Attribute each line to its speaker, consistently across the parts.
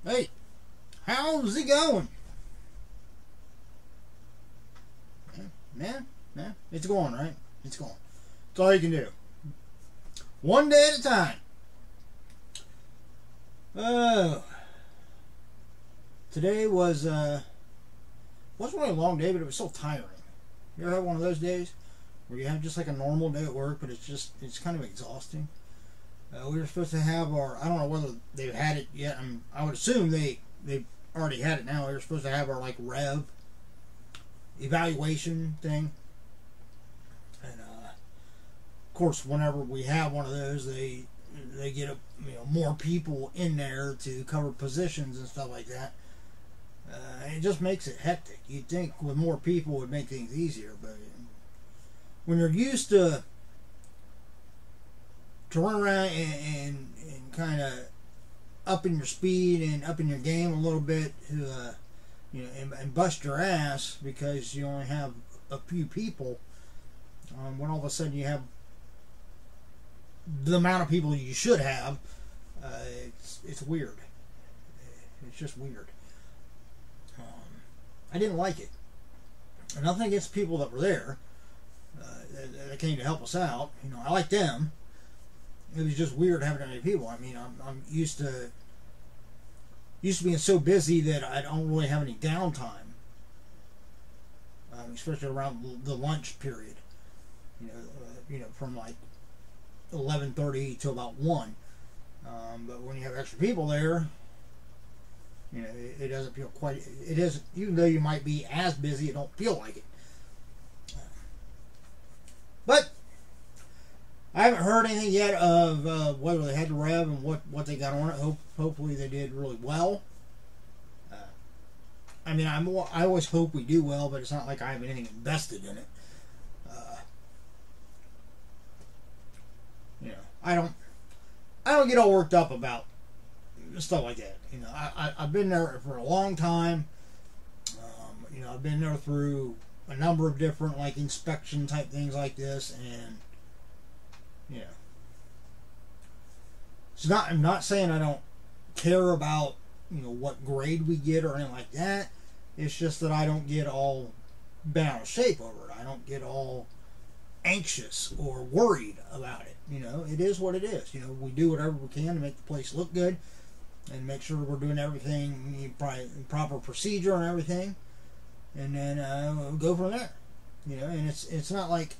Speaker 1: Hey, how's it going? Man, it's going, right? It's going. That's all you can do. One day at a time. Oh. Today was, wasn't really a long day, but it was so tiring. You ever have one of those days where you have just like a normal day at work, but it's kind of exhausting? We were supposed to have our, I don't know whether they've had it yet. I would assume they've already had it now. We were supposed to have our like rev evaluation thing, and of course, whenever we have one of those, they get more people in there to cover positions and stuff like that. It just makes it hectic. You'd think with more people it would make things easier, but when you're used to run around and kind of upping your speed and upping your game a little bit to and bust your ass because you only have a few people, when all of a sudden you have the amount of people you should have, it's weird. It's just weird. I didn't like it. And nothing against the people that were there that came to help us out. I like them. It was just weird having that many people. I mean, I'm used to being so busy that I don't really have any downtime, especially around the lunch period. From like 11:30 to about 1. But when you have extra people there, it doesn't feel quite. It isn't, even though you might be as busy, it don't feel like it. But I haven't heard anything yet of whether they had the rev and what they got on it. Hopefully they did really well. I mean, I always hope we do well, but it's not like I have anything invested in it. I don't get all worked up about stuff like that. I've been there for a long time. I've been there through a number of different like inspection type things like this, and I'm not saying I don't care about what grade we get or anything like that. It's just that I don't get all bent out of shape over it. I don't get all anxious or worried about it. It is what it is. We do whatever we can to make the place look good and make sure we're doing everything proper procedure and everything, and then we'll go from there. And it's not like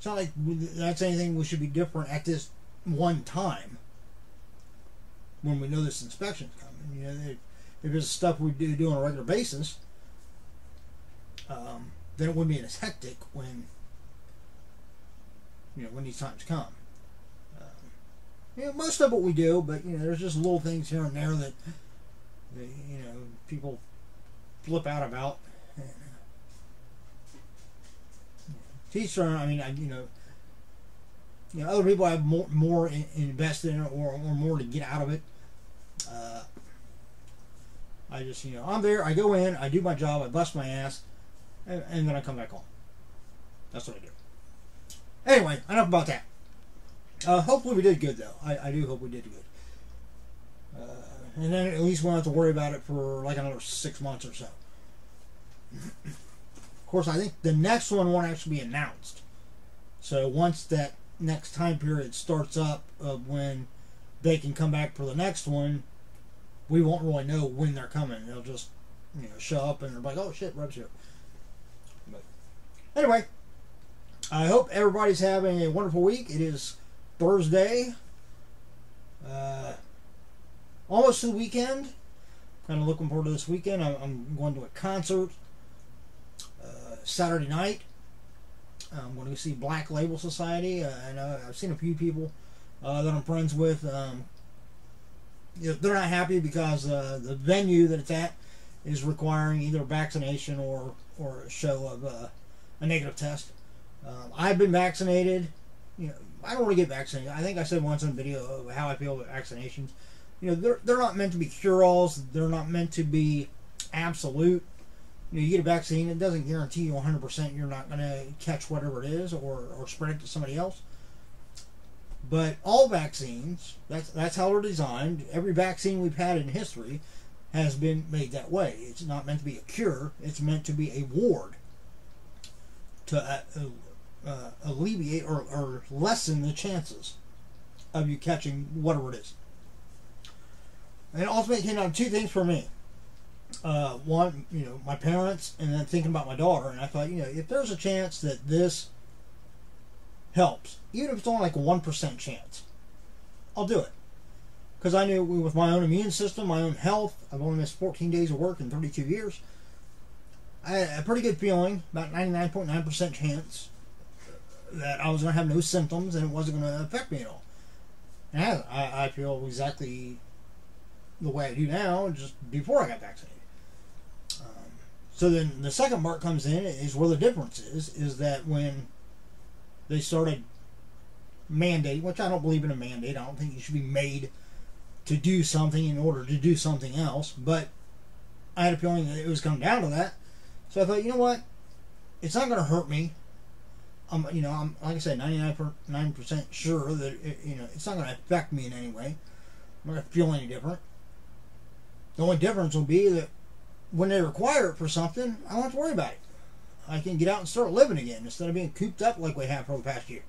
Speaker 1: that's anything we should be different at this one time when we know this inspection's coming. If it's stuff we do on a regular basis, then it wouldn't be as hectic when these times come. Most of what we do, but there's just little things here and there that people flip out about. And, teach their own. I mean, other people have more invested in it or more to get out of it. I just, I'm there, I go in, I do my job, I bust my ass, and then I come back home. That's what I do. Anyway, enough about that. Hopefully we did good, though. I do hope we did good. And then at least we won't have to worry about it for like another 6 months or so. Of course, I think the next one won't actually be announced. So once that next time period starts up of when they can come back for the next one, we won't really know when they're coming. They'll just show up and they're like, oh shit, Rev's here. But anyway, I hope everybody's having a wonderful week. It is Thursday, almost to the weekend. Kind of looking forward to this weekend. I'm going to a concert Saturday night. I'm going to go see Black Label Society. I know I've seen a few people that I'm friends with. They're not happy because the venue that it's at is requiring either vaccination or a show of a negative test. I've been vaccinated. I don't want to get vaccinated. I think I said once on video how I feel about vaccinations. They're not meant to be cure-alls. They're not meant to be absolute. You get a vaccine, it doesn't guarantee you 100% you're not going to catch whatever it is or spread it to somebody else. But all vaccines, that's how they're designed. Every vaccine we've had in history has been made that way. It's not meant to be a cure. It's meant to be a ward to alleviate or lessen the chances of you catching whatever it is. And ultimately it came down to two things for me. One, my parents, and then thinking about my daughter. And I thought, if there's a chance that this helps, even if it's only like a 1% chance, I'll do it. Because I knew with my own immune system, my own health, I've only missed 14 days of work in 32 years. I had a pretty good feeling, about 99.9% chance, that I was going to have no symptoms and it wasn't going to affect me at all. And I feel exactly the way I do now, just before I got vaccinated. So then the second part comes in, is where the difference is that when they started mandate, which I don't believe in a mandate, I don't think you should be made to do something in order to do something else, but I had a feeling that it was coming down to that. So I thought, you know what, it's not going to hurt me. I'm like I said, 99% sure that it's not going to affect me in any way. I'm not going to feel any different. The only difference will be that when they require it for something, I don't have to worry about it. I can get out and start living again instead of being cooped up like we have for the past year.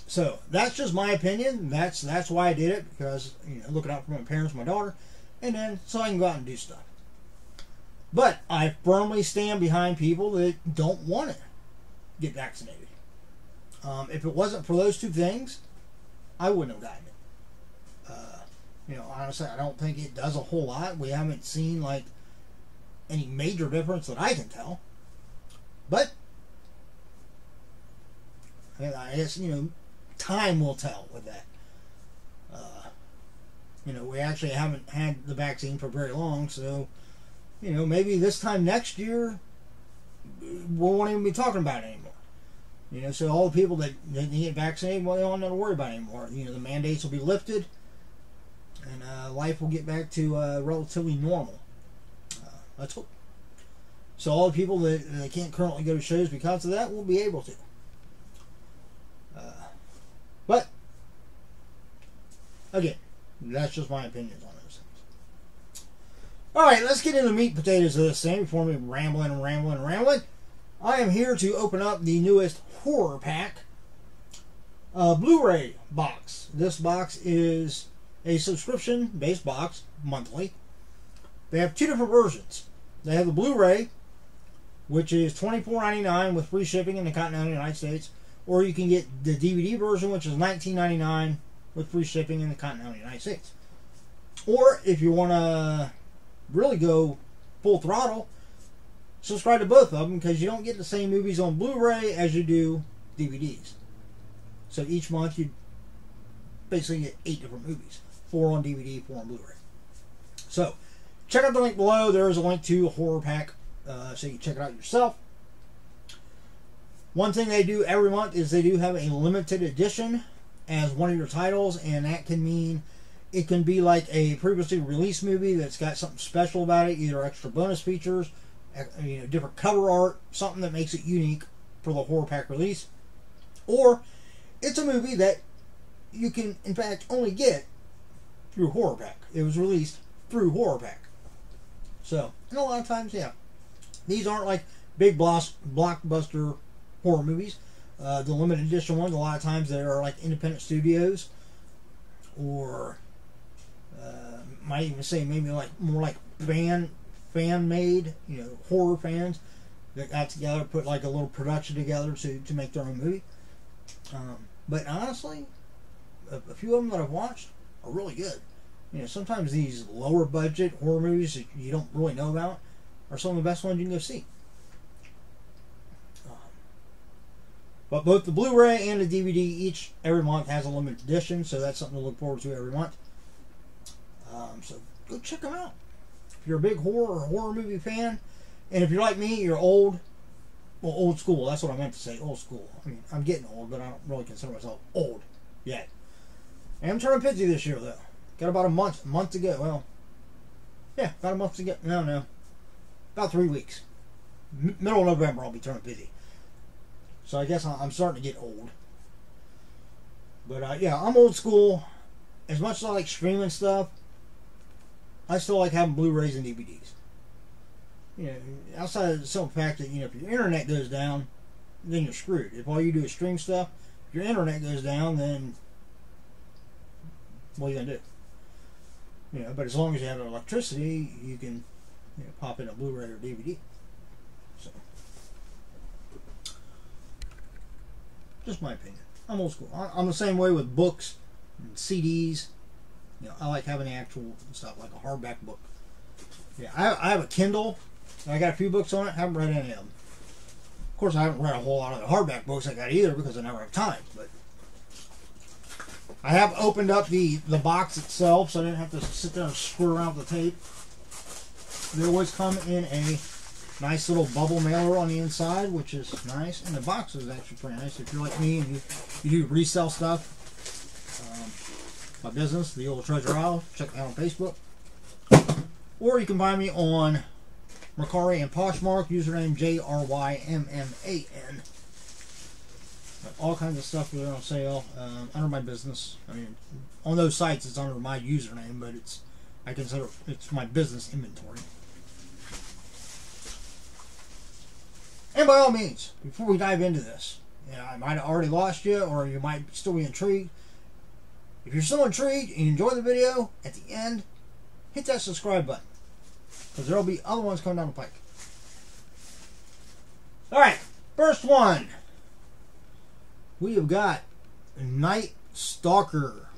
Speaker 1: So that's just my opinion. That's why I did it, because looking out for my parents, my daughter, and then so I can go out and do stuff. But I firmly stand behind people that don't want to get vaccinated. If it wasn't for those two things, I wouldn't have gotten it. Honestly, I don't think it does a whole lot. We haven't seen like any major difference that I can tell. But I guess time will tell with that. We actually haven't had the vaccine for very long, so maybe this time next year we won't even be talking about it anymore. So all the people that get vaccinated, well, they don't have to worry about it anymore. The mandates will be lifted, and life will get back to relatively normal. Let's hope. So all the people that can't currently go to shows because of that will be able to. But again, that's just my opinions on those things. Alright, let's get into the meat and potatoes of this thing before we rambling. I am here to open up the newest Horrorpack Blu-ray Box. This box is a subscription-based box, monthly. They have two different versions. They have the Blu-ray, which is $24.99 with free shipping in the continental United States, or you can get the DVD version, which is $19.99 with free shipping in the continental United States. Or if you want to really go full throttle, subscribe to both of them, because you don't get the same movies on Blu-ray as you do DVDs. So each month you basically get 8 different movies. 4 on DVD, 4 on Blu-ray. So check out the link below. There is a link to Horrorpack, so you can check it out yourself. One thing they do every month is they do have a limited edition as one of your titles, and that can mean it can be like a previously released movie that's got something special about it, either extra bonus features, different cover art, something that makes it unique for the Horrorpack release, or it's a movie that you can in fact only get through Horrorpack. It was released through Horrorpack. So, and a lot of times, yeah, these aren't like big blockbuster horror movies. The limited edition ones, a lot of times they are like independent studios, or might even say maybe like more like fan made, horror fans that got together, put like a little production together to make their own movie. But honestly, a few of them that I've watched are really good. Sometimes these lower budget horror movies that you don't really know about are some of the best ones you can go see. But both the Blu-ray and the DVD every month has a limited edition, so that's something to look forward to every month. So go check them out. If you're a big horror movie fan, and if you're like me, you're old school. That's what I meant to say, old school. I mean, I'm getting old, but I don't really consider myself old yet. I am turning 50 this year, though. Got about a month to go. Well, yeah, about a month to go. No. About 3 weeks. Middle of November, I'll be turning 50. So I guess I'm starting to get old. But yeah, I'm old school. As much as I like streaming stuff, I still like having Blu-rays and DVDs. You know, outside of the simple fact that, you know, if your internet goes down, then you're screwed. If all you do is stream stuff, if your internet goes down, then what are you gonna do? You know, but as long as you have electricity, you can, you know, pop in a Blu-ray or DVD. So, just my opinion. I'm old school. I'm the same way with books and CDs. You know, I like having the actual stuff, like a hardback book. Yeah, I have a Kindle. I got a few books on it. Haven't read any of them. Of course, I haven't read a whole lot of the hardback books I got either because I never have time. But I have opened up the box itself, so I didn't have to sit there and screw around with the tape. They always come in a nice little bubble mailer on the inside, which is nice. And the box is actually pretty nice. If you're like me and you do resell stuff, my business, The Old Treasure Isle, check me out on Facebook. Or you can find me on Mercari and Poshmark, username JRYMMAN. All kinds of stuff that are on sale under my business. I mean, on those sites it's under my username, but I consider it's my business inventory. And by all means, before we dive into this, you know, I might have already lost you, or you might still be intrigued. If you're still intrigued and you enjoy the video, at the end, hit that subscribe button, because there will be other ones coming down the pike. Alright, first one. We have got Night Stalker.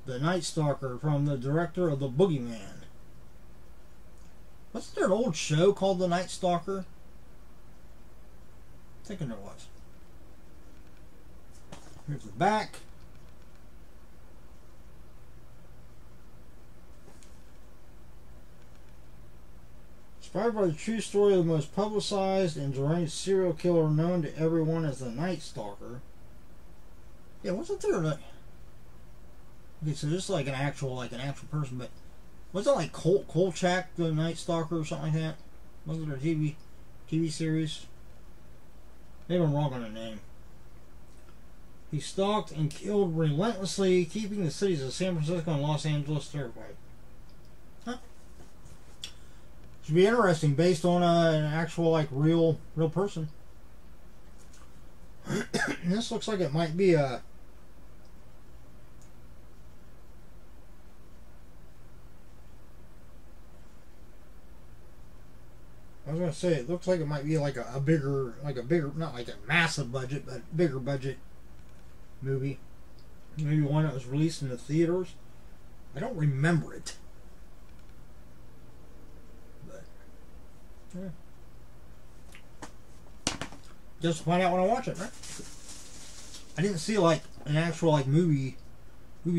Speaker 1: The Night Stalker from the director of The Boogeyman. Wasn't there an old show called The Night Stalker? I'm thinking there was. Here's the back. Inspired by the true story of the most publicized and deranged serial killer known to everyone as the Night Stalker. Yeah, wasn't there a... Okay, so this is like an actual person, but wasn't it like Kolchak the Night Stalker or something like that? Wasn't it a TV series? Maybe I'm wrong on the name. He stalked and killed relentlessly, keeping the cities of San Francisco and Los Angeles terrified. Huh? Should be interesting, based on an actual, like, real person. This looks like it might be a... I was gonna say, it looks like it might be like a bigger, not like a massive budget, but bigger budget movie. Maybe one that was released in the theaters. I don't remember it. But yeah. Just find out when I watch it, right? I didn't see like an actual like movie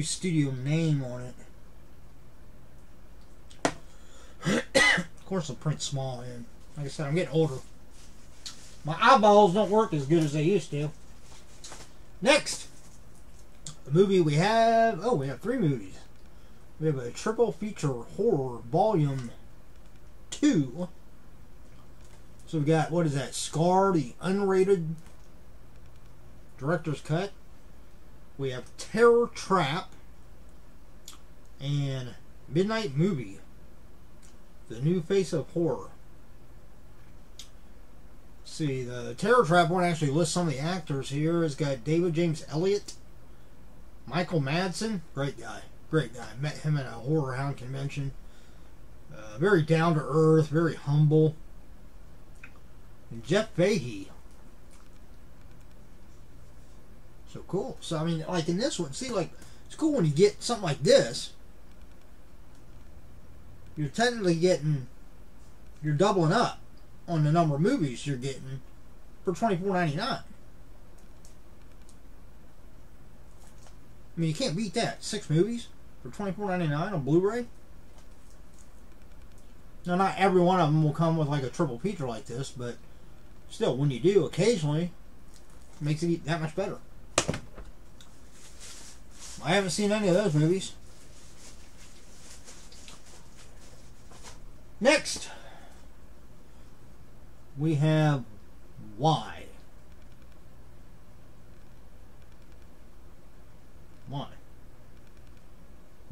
Speaker 1: studio name on it. Of course the print's small, and like I said, I'm getting older. My eyeballs don't work as good as they used to. Next, the movie we have... Oh, we have 3 movies. We have a triple feature horror volume 2. So we got, what is that? Scar, the unrated director's cut. We have Terror Trap and Midnight Movie, the new face of horror. See, the Terror Trap one actually lists some of the actors here. It's got David James Elliott, Michael Madsen, great guy. Met him at a Horror Hound convention. Very down to earth, very humble. And Jeff Fahey. So cool. So I mean, like in this one, see, like it's cool when you get something like this. You're technically you're doubling up on the number of movies you're getting for $24.99. I mean, you can't beat that. 6 movies for $24.99 on Blu-ray. Now, not every one of them will come with like a triple feature like this, but still, when you do, occasionally, it makes it that much better. I haven't seen any of those movies. Next, we have Why.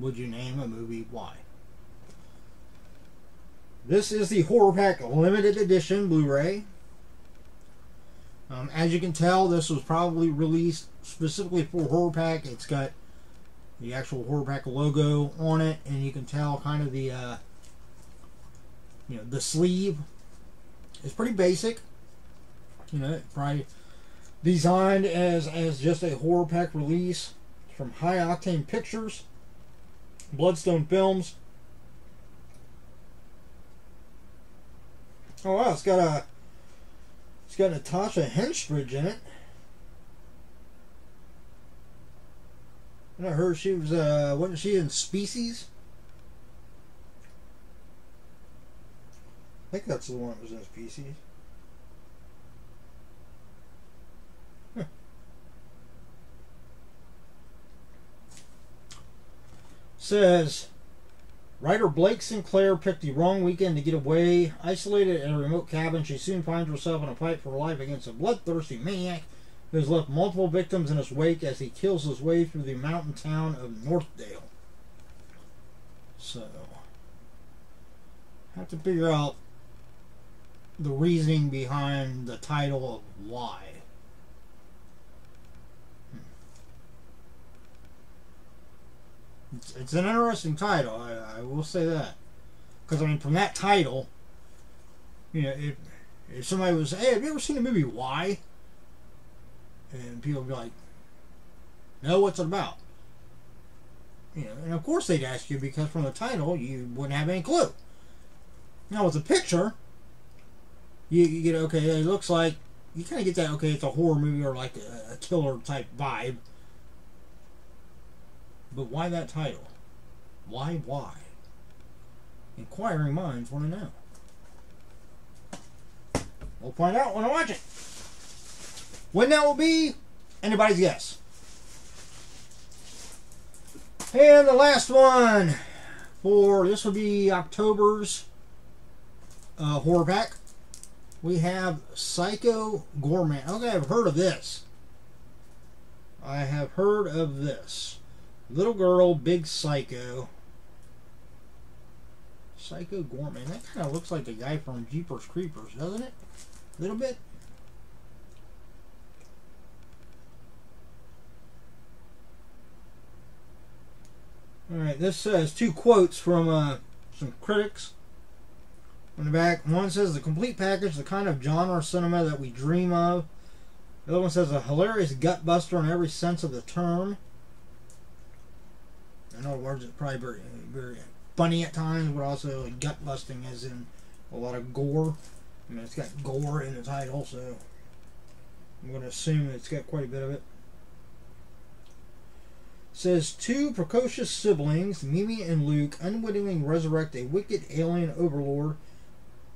Speaker 1: would you name a movie Y? This is the Horrorpack Limited Edition Blu-ray. As you can tell, this was probably released specifically for Horrorpack. It's got the actual Horrorpack logo on it, and you can tell kind of the the sleeve is pretty basic. Probably designed as just a Horrorpack release from High Octane Pictures, Bloodstone Films. Oh wow, it's got Natasha Henstridge in it. I heard she was wasn't she in Species? I think that's the one that was in Species. Huh. Says writer Blake Sinclair picked the wrong weekend to get away. Isolated in a remote cabin, she soon finds herself in a fight for life against a bloodthirsty maniac who has left multiple victims in his wake as he kills his way through the mountain town of Northdale. So, have to figure out the reasoning behind the title of Why. It's an interesting title, I will say that. Because, I mean, from that title, if somebody was, hey, have you ever seen the movie Why? And people would be like, no, what's it about? And of course they'd ask you, because from the title, you wouldn't have any clue. Now, with the picture, you get, okay, it looks like, you kind of get that, okay, it's a horror movie or like a killer type vibe. But why that title? Why? Inquiring minds want to know. We'll find out when I watch it. When that will be, anybody's guess. And the last one for this will be October's Horrorpack. We have Psycho Goreman. Okay, I've heard of this. Little girl, big psycho. Psycho Goreman. That kind of looks like the guy from Jeepers Creepers, doesn't it? A little bit. Alright, this says two quotes from some critics on the back. One says, the complete package, the kind of genre cinema that we dream of. The other one says, a hilarious gut buster in every sense of the term. In other words, it's probably very, very funny at times, but also gut busting as in a lot of gore. I mean, it's got gore in the title, so I'm going to assume it's got quite a bit of it. It says, two precocious siblings, Mimi and Luke, unwittingly resurrect a wicked alien overlord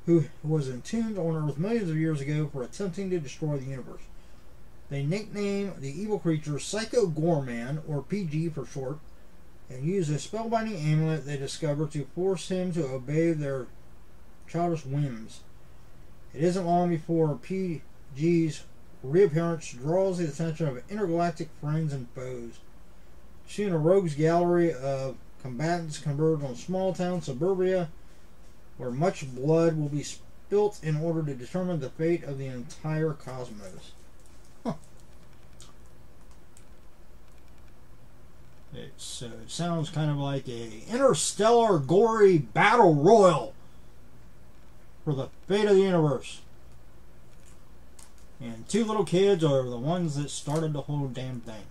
Speaker 1: who was entombed on Earth millions of years ago for attempting to destroy the universe. They nickname the evil creature Psycho Goreman, or PG for short, and use a spellbinding amulet they discover to force him to obey their childish whims. It isn't long before PG's reappearance draws the attention of intergalactic friends and foes. Soon a rogues gallery of combatants converge on small town suburbia where much blood will be spilt in order to determine the fate of the entire cosmos. It sounds kind of like a interstellar gory battle royal for the fate of the universe. And two little kids are the ones that started the whole damn thing.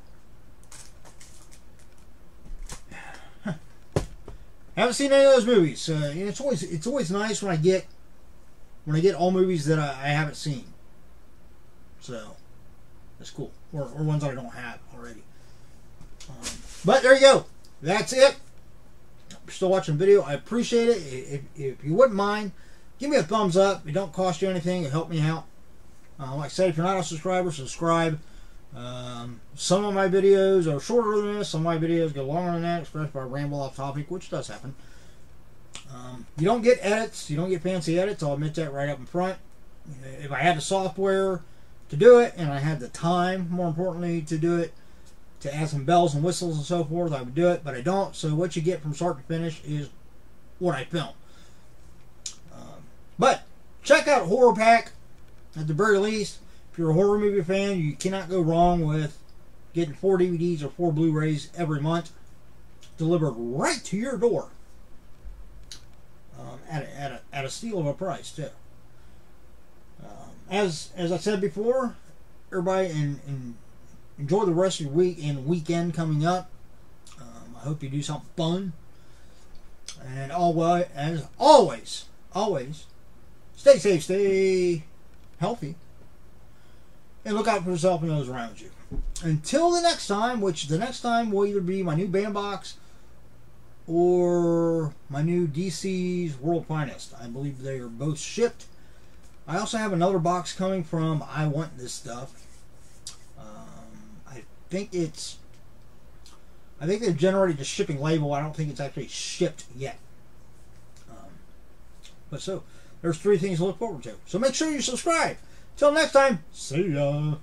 Speaker 1: Haven't seen any of those movies. It's always nice when I get all movies that I haven't seen. So that's cool, or ones that I don't have already. But there you go. That's it. If you're still watching the video, I appreciate it. If you wouldn't mind, give me a thumbs up. It don't cost you anything. It help me out. Like I said, if you're not a subscriber, subscribe. Some of my videos are shorter than this. Some of my videos go longer than that, especially if I ramble off topic, which does happen. You don't get edits. You don't get fancy edits. I'll admit that right up in front. If I had the software to do it, and I had the time, more importantly, to do it, to add some bells and whistles and so forth, I would do it, but I don't. So what you get from start to finish is what I film. But check out Horrorpack at the very least. If you're a horror movie fan, you cannot go wrong with getting 4 DVDs or 4 Blu-rays every month delivered right to your door at a steal of a price too. As I said before, everybody enjoy the rest of your week and weekend coming up. I hope you do something fun. And as always, stay safe, stay healthy, and look out for yourself and those around you. Until the next time, which the next time will either be my new band box or my new DC's World Finest. I believe they are both shipped. I also have another box coming from I Want This Stuff. I think they've generated the shipping label. I don't think it's actually shipped yet. But so, there's 3 things to look forward to. So make sure you subscribe. Till next time, see ya.